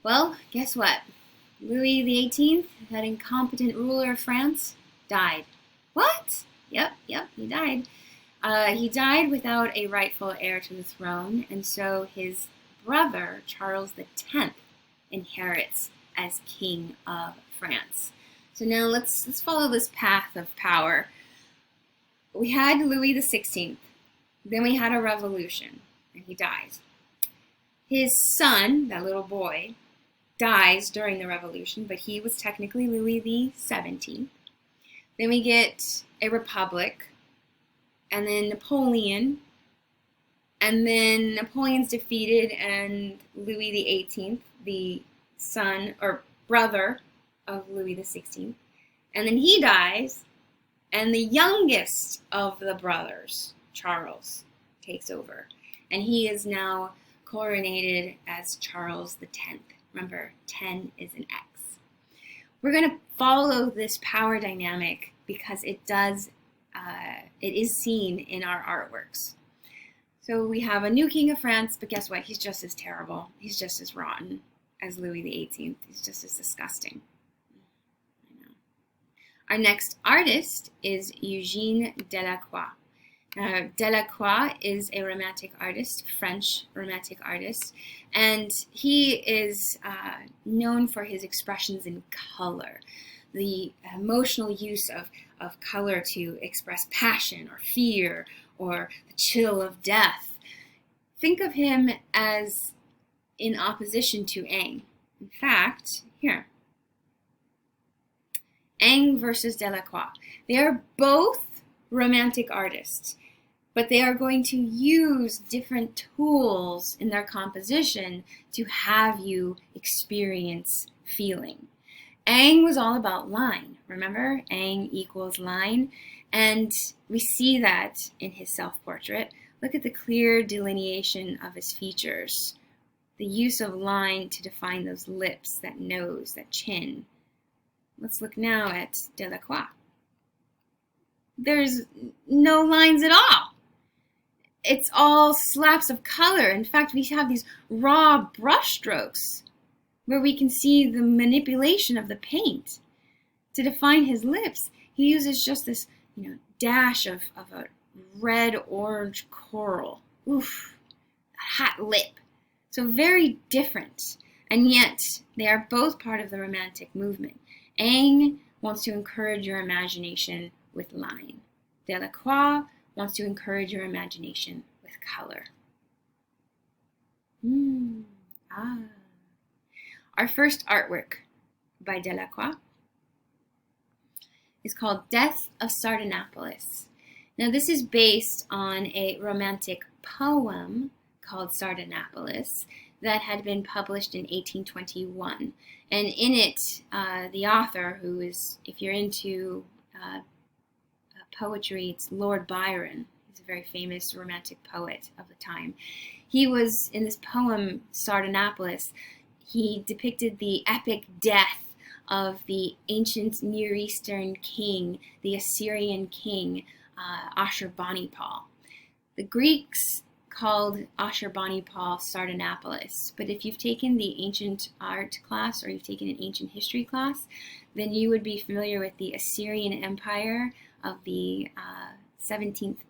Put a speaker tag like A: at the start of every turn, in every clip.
A: Well, guess what? Louis XVIII, that incompetent ruler of France, died. What? Yep, he died. He died without a rightful heir to the throne, and so his brother, Charles X, inherits as King of France. So now let's follow this path of power. We had Louis XVI, then we had a revolution, and he dies. His son, that little boy, dies during the revolution, but he was technically Louis XVII. Then we get a republic, and then Napoleon, and then Napoleon's defeated, and Louis XVIII, the son or brother of Louis XVI, and then he dies, and the youngest of the brothers, Charles, takes over, and he is now coronated as Charles X. Remember, 10 is an X. We're going to follow this power dynamic because it is seen in our artworks. So we have a new king of France, but guess what? He's just as terrible. He's just as rotten as Louis XVIII. He's just as disgusting. I know. Our next artist is Eugene Delacroix. Delacroix is a romantic artist, French romantic artist, and he is known for his expressions in color, the emotional use of color to express passion or fear or the chill of death. Think of him as in opposition to Ingres. In fact, here, Ingres versus Delacroix. They are both romantic artists, but they are going to use different tools in their composition to have you experience feeling. Ingres was all about line. Remember? Ingres equals line. And we see that in his self-portrait. Look at the clear delineation of his features. The use of line to define those lips, that nose, that chin. Let's look now at Delacroix. There's no lines at all. It's all slaps of color. In fact, we have these raw brush strokes where we can see the manipulation of the paint. To define his lips, he uses just this, dash of a red-orange coral. Oof, a hot lip. So very different, and yet they are both part of the Romantic movement. Ingres wants to encourage your imagination with line. Delacroix wants to encourage your imagination with color. Our first artwork by Delacroix is called Death of Sardanapalus. Now this is based on a romantic poem called Sardanapalus that had been published in 1821. And in it, the author, who is, if you're into poetry, it's Lord Byron. He's a very famous romantic poet of the time. He was, in this poem, Sardanapalus, he depicted the epic death of the ancient Near Eastern king, the Assyrian king, Ashurbanipal. The Greeks called Ashurbanipal Sardanapalus, but if you've taken the ancient art class or you've taken an ancient history class, then you would be familiar with the Assyrian Empire of the 7th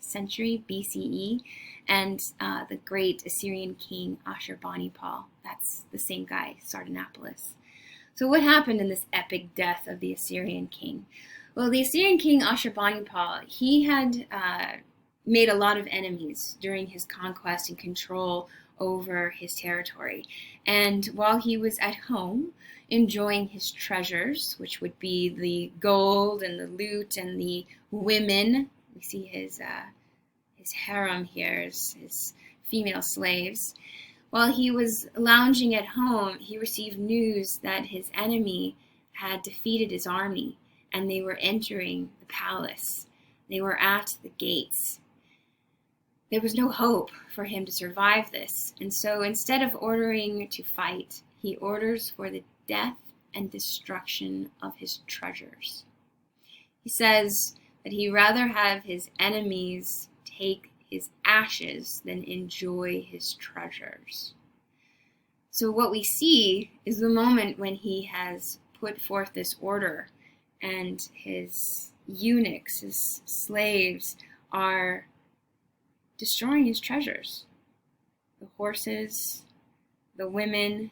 A: century BCE, and the great Assyrian king Ashurbanipal. That's the same guy, Sardanapalus. So what happened in this epic death of the Assyrian king? Well, the Assyrian king Ashurbanipal, he had made a lot of enemies during his conquest and control over his territory. And while he was at home enjoying his treasures, which would be the gold and the loot and the women, we see his harem here, his female slaves. While he was lounging at home, he received news that his enemy had defeated his army and they were entering the palace. They were at the gates. There was no hope for him to survive this, and so instead of ordering to fight, he orders for the death and destruction of his treasures. He says that he'd rather have his enemies take his ashes than enjoy his treasures. So what we see is the moment when he has put forth this order and his eunuchs, his slaves, are destroying his treasures. The horses, the women.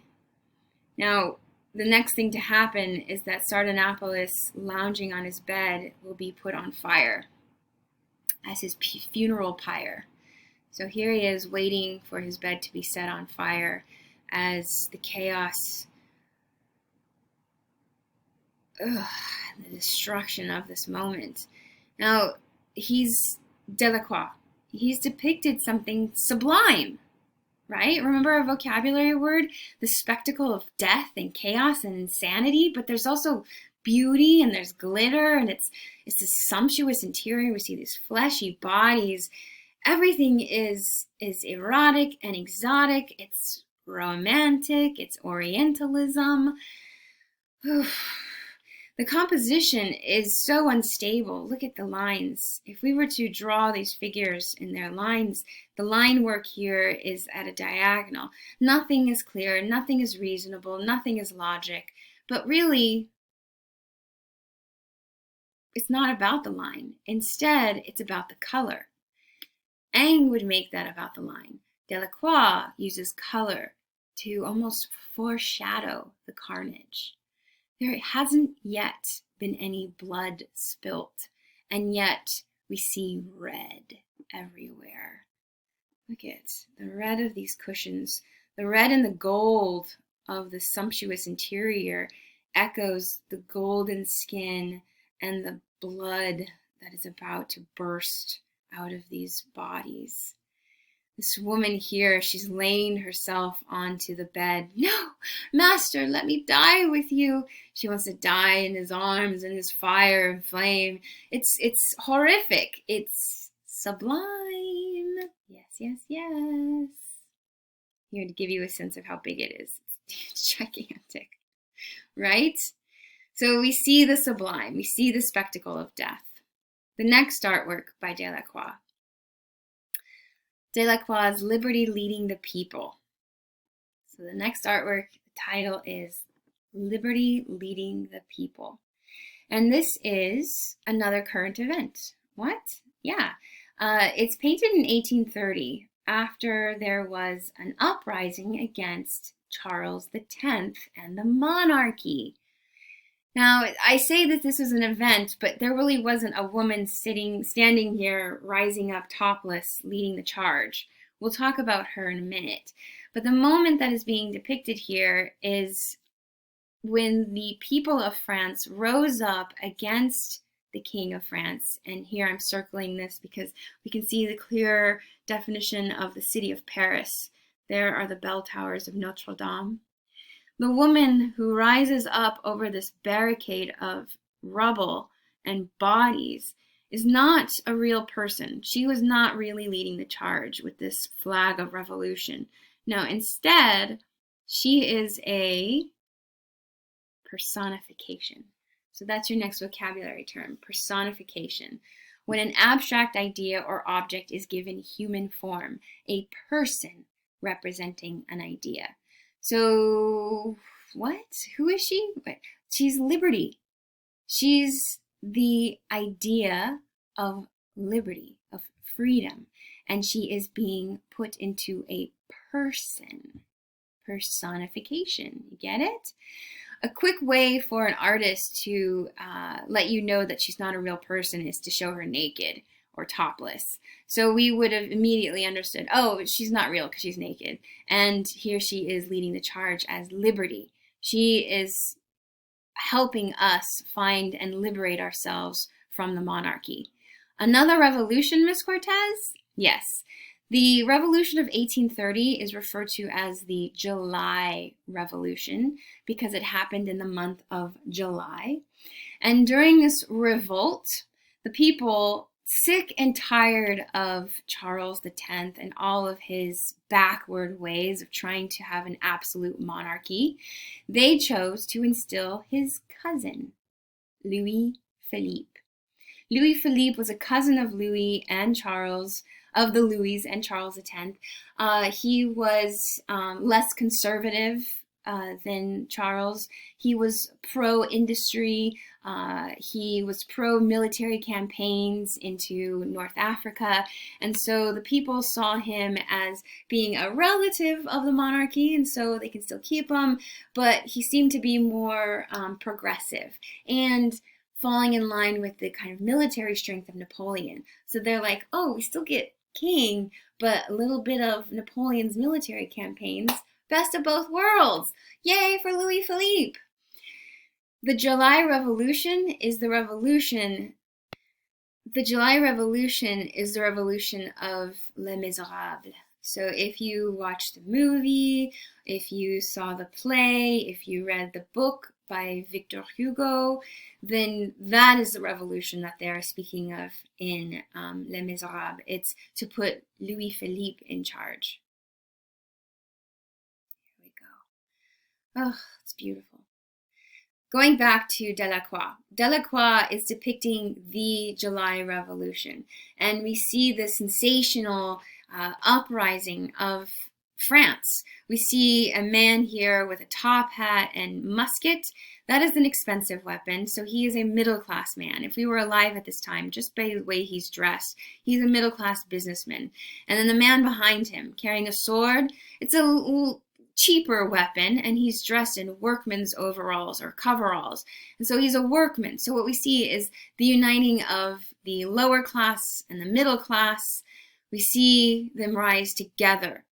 A: Now, the next thing to happen is that Sardanapalus, lounging on his bed, will be put on fire as his funeral pyre. So here he is waiting for his bed to be set on fire as the chaos, the destruction of this moment. Now, he's Delacroix. He's depicted something sublime, right? Remember our vocabulary word? The spectacle of death and chaos and insanity, but there's also beauty and there's glitter, and it's this sumptuous interior. We see these fleshy bodies. Everything is erotic and exotic. It's romantic. It's Orientalism. The composition is so unstable. Look at the lines. If we were to draw these figures in their lines, the line work here is at a diagonal. Nothing is clear, nothing is reasonable, nothing is logic. But really, it's not about the line. Instead, it's about the color. Ingres would make that about the line. Delacroix uses color to almost foreshadow the carnage. There hasn't yet been any blood spilt, and yet we see red everywhere. Look at the red of these cushions. The red and the gold of the sumptuous interior echoes the golden skin and the blood that is about to burst out of these bodies. This woman here, she's laying herself onto the bed. No, master, let me die with you. She wants to die in his arms, in his fire and flame. It's horrific. It's sublime. Yes, yes, yes. Here to give you a sense of how big it is. It's gigantic, right? So we see the sublime. We see the spectacle of death. The next artwork by Delacroix. Delacroix's Liberty Leading the People. So the next artwork, the title is Liberty Leading the People. And this is another current event. What? Yeah. It's painted in 1830 after there was an uprising against Charles X and the monarchy. Now, I say that this was an event, but there really wasn't a woman standing here, rising up topless, leading the charge. We'll talk about her in a minute. But the moment that is being depicted here is when the people of France rose up against the King of France. And here I'm circling this because we can see the clear definition of the city of Paris. There are the bell towers of Notre Dame. The woman who rises up over this barricade of rubble and bodies is not a real person. She was not really leading the charge with this flag of revolution. No, instead, she is a personification. So that's your next vocabulary term, personification. When an abstract idea or object is given human form, a person representing an idea. So, what? Who is she? She's liberty. She's the idea of liberty, of freedom, and she is being put into a person. Personification. You get it? A quick way for an artist to let you know that she's not a real person is to show her naked or topless. So we would have immediately understood, oh, she's not real because she's naked. And here she is leading the charge as liberty. She is helping us find and liberate ourselves from the monarchy. Another revolution, Miss Cortez? Yes. The Revolution of 1830 is referred to as the July Revolution because it happened in the month of July. And during this revolt, the people, sick and tired of Charles X and all of his backward ways of trying to have an absolute monarchy, they chose to instill his cousin, Louis Philippe. Louis Philippe was a cousin of Louis and Charles. of the Louis and Charles X. He was less conservative than Charles. He was pro-industry. He was pro-military campaigns into North Africa. And so the people saw him as being a relative of the monarchy, and so they can still keep him, but he seemed to be more progressive and falling in line with the kind of military strength of Napoleon. So they're like, oh, we still get king, but a little bit of Napoleon's military campaigns. Best of both worlds. Yay for Louis Philippe. The July Revolution is the revolution. The July Revolution is the revolution of Les Miserables. So if you watched the movie, if you saw the play, if you read the book by Victor Hugo, then that is the revolution that they are speaking of in Les Miserables. It's to put Louis Philippe in charge. Here we go. Oh, it's beautiful. Going back to Delacroix. Delacroix is depicting the July Revolution, and we see the sensational uprising of France. We see a man here with a top hat and musket. That is an expensive weapon, so he is a middle-class man. If we were alive at this time, just by the way he's dressed, he's a middle-class businessman. And then the man behind him carrying a sword, it's a cheaper weapon, and he's dressed in workman's overalls or coveralls. And so he's a workman. So what we see is the uniting of the lower class and the middle class. We see them rise together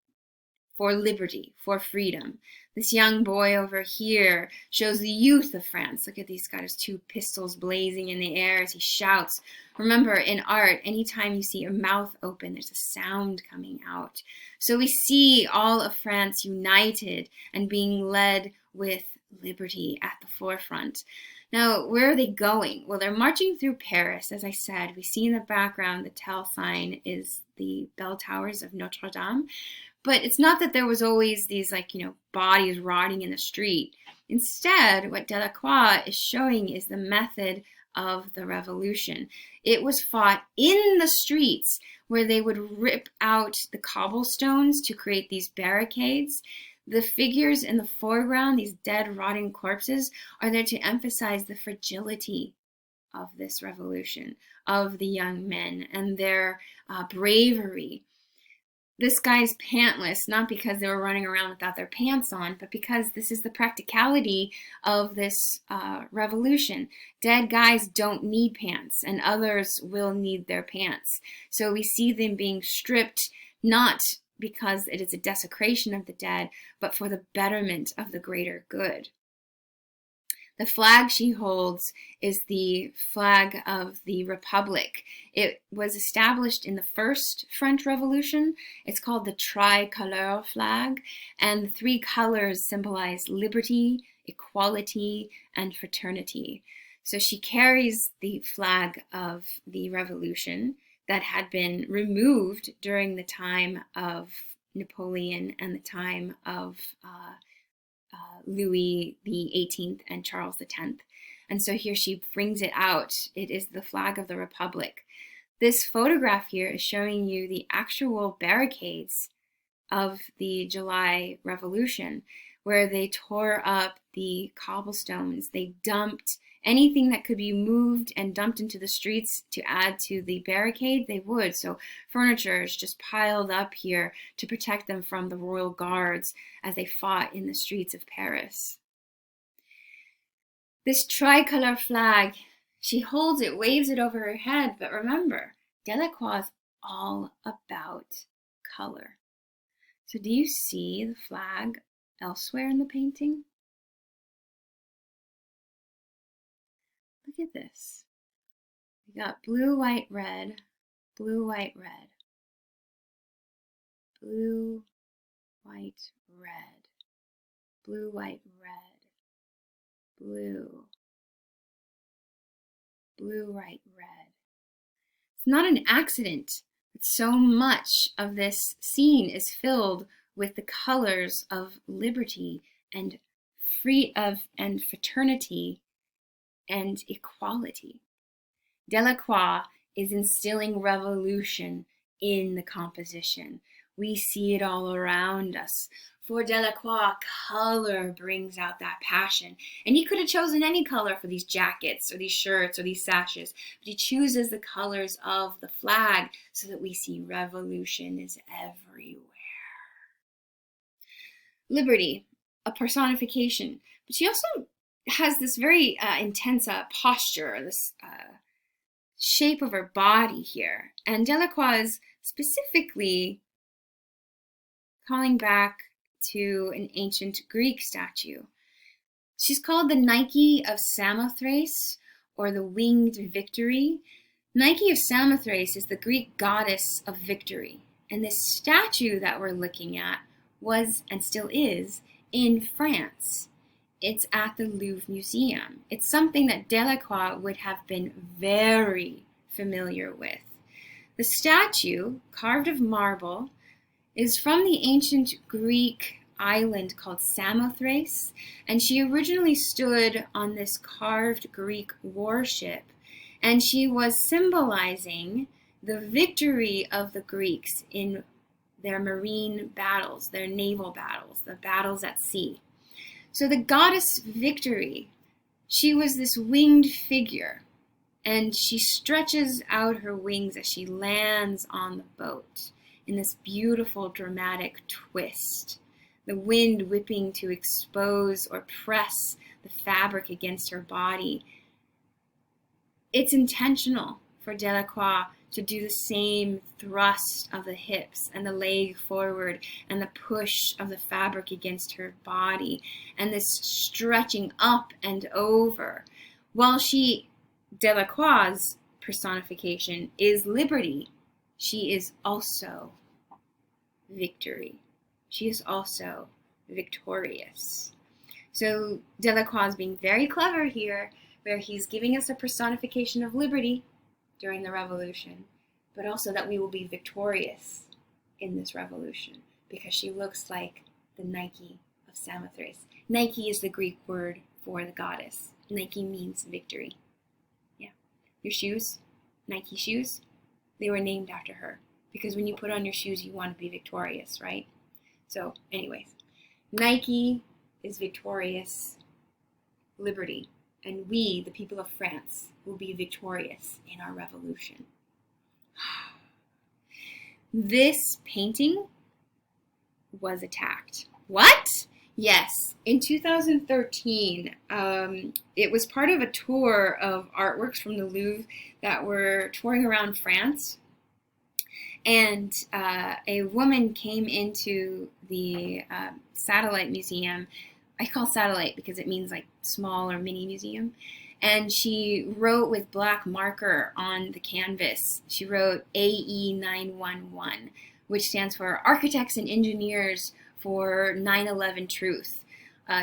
A: for liberty, for freedom. This young boy over here shows the youth of France. Look at these guys, two pistols blazing in the air as he shouts. Remember, in art, anytime you see a mouth open, there's a sound coming out. So we see all of France united and being led with liberty at the forefront. Now, where are they going? Well, they're marching through Paris, as I said. We see in the background the tell sign is the bell towers of Notre Dame. But it's not that there was always these, bodies rotting in the street. Instead, what Delacroix is showing is the method of the revolution. It was fought in the streets, where they would rip out the cobblestones to create these barricades. The figures in the foreground, these dead, rotting corpses, are there to emphasize the fragility of this revolution, of the young men and their bravery. This guy's pantless, not because they were running around without their pants on, but because this is the practicality of this revolution. Dead guys don't need pants, and others will need their pants. So we see them being stripped, not because it is a desecration of the dead, but for the betterment of the greater good. The flag she holds is the flag of the Republic. It was established in the first French Revolution. It's called the tricolor flag, and the three colors symbolize liberty, equality, and fraternity. So she carries the flag of the Revolution that had been removed during the time of Napoleon and the time of Louis the 18th and Charles X. And so here she brings it out. It is the flag of the Republic. This photograph here is showing you the actual barricades of the July Revolution, where they tore up the cobblestones. They dumped anything that could be moved and dumped into the streets to add to the barricade, they would. So furniture is just piled up here to protect them from the royal guards as they fought in the streets of Paris. This tricolor flag, she holds it, waves it over her head, but remember, Delacroix is all about color. So do you see the flag elsewhere in the painting? Look at this. We got blue, white, red, blue, white, red, blue, white, red, blue, white, red, blue, blue, white, red. It's not an accident that so much of this scene is filled with the colors of liberty and and fraternity and equality. Delacroix is instilling revolution in the composition. We see it all around us. For Delacroix, color brings out that passion. And he could have chosen any color for these jackets or these shirts or these sashes, but he chooses the colors of the flag so that we see revolution is everywhere. Liberty, a personification, but she also has this very intense posture, this shape of her body here. And Delacroix is specifically calling back to an ancient Greek statue. She's called the Nike of Samothrace, or the winged victory. Nike of Samothrace is the Greek goddess of victory. And this statue that we're looking at was, and still is, in France. It's at the Louvre Museum. It's something that Delacroix would have been very familiar with. The statue, carved of marble, is from the ancient Greek island called Samothrace, and she originally stood on this carved Greek warship, and she was symbolizing the victory of the Greeks in their marine battles, their naval battles, the battles at sea. So the goddess Victory, she was this winged figure, and she stretches out her wings as she lands on the boat in this beautiful dramatic twist, the wind whipping to expose or press the fabric against her body. It's intentional for Delacroix to do the same thrust of the hips and the leg forward and the push of the fabric against her body and this stretching up and over. While Delacroix's personification is liberty, she is also victory. She is also victorious. So Delacroix is being very clever here, where he's giving us a personification of liberty during the revolution, but also that we will be victorious in this revolution because she looks like the Nike of Samothrace. Nike is the Greek word for the goddess. Nike means victory. Yeah. Your shoes, Nike shoes, they were named after her because when you put on your shoes, you want to be victorious, right? So anyways, Nike is victorious, liberty, and we, the people of France, will be victorious in our revolution. This painting was attacked. What? Yes, in 2013, it was part of a tour of artworks from the Louvre that were touring around France. And a woman came into the satellite museum. I call satellite because it means like small or mini museum. And she wrote with black marker on the canvas. She wrote AE911, which stands for Architects and Engineers for 9/11 Truth.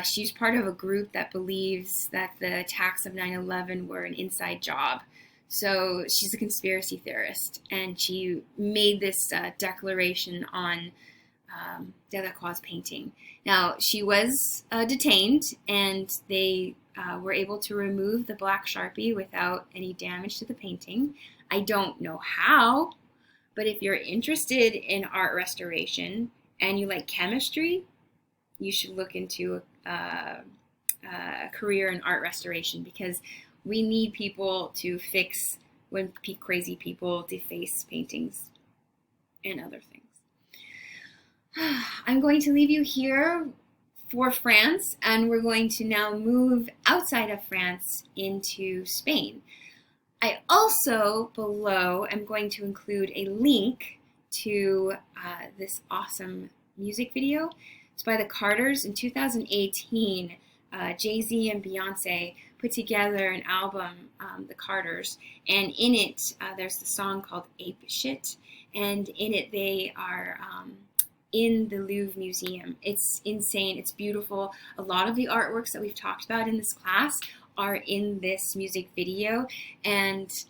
A: She's part of a group that believes that the attacks of 9/11 were an inside job. So she's a conspiracy theorist, and she made this declaration on Delacroix's painting. Now, she was detained, and they were able to remove the black Sharpie without any damage to the painting. I don't know how, but if you're interested in art restoration and you like chemistry, you should look into a career in art restoration because we need people to fix when crazy people deface paintings and other things. I'm going to leave you here for France, and we're going to now move outside of France into Spain. I also, below, am going to include a link to this awesome music video. It's by the Carters. In 2018, Jay-Z and Beyonce put together an album, The Carters, and in it, there's the song called Ape Shit, and in it they are in the Louvre Museum. It's insane. It's beautiful. A lot of the artworks that we've talked about in this class are in this music video, and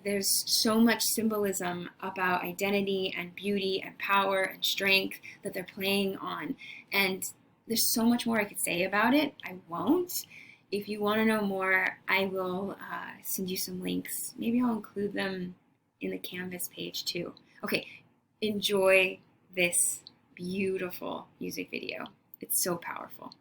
A: there's so much symbolism about identity and beauty and power and strength that they're playing on. And there's so much more I could say about it. I won't. If you want to know more, I will send you some links. Maybe I'll include them in the Canvas page too. Okay, enjoy this beautiful music video. It's so powerful.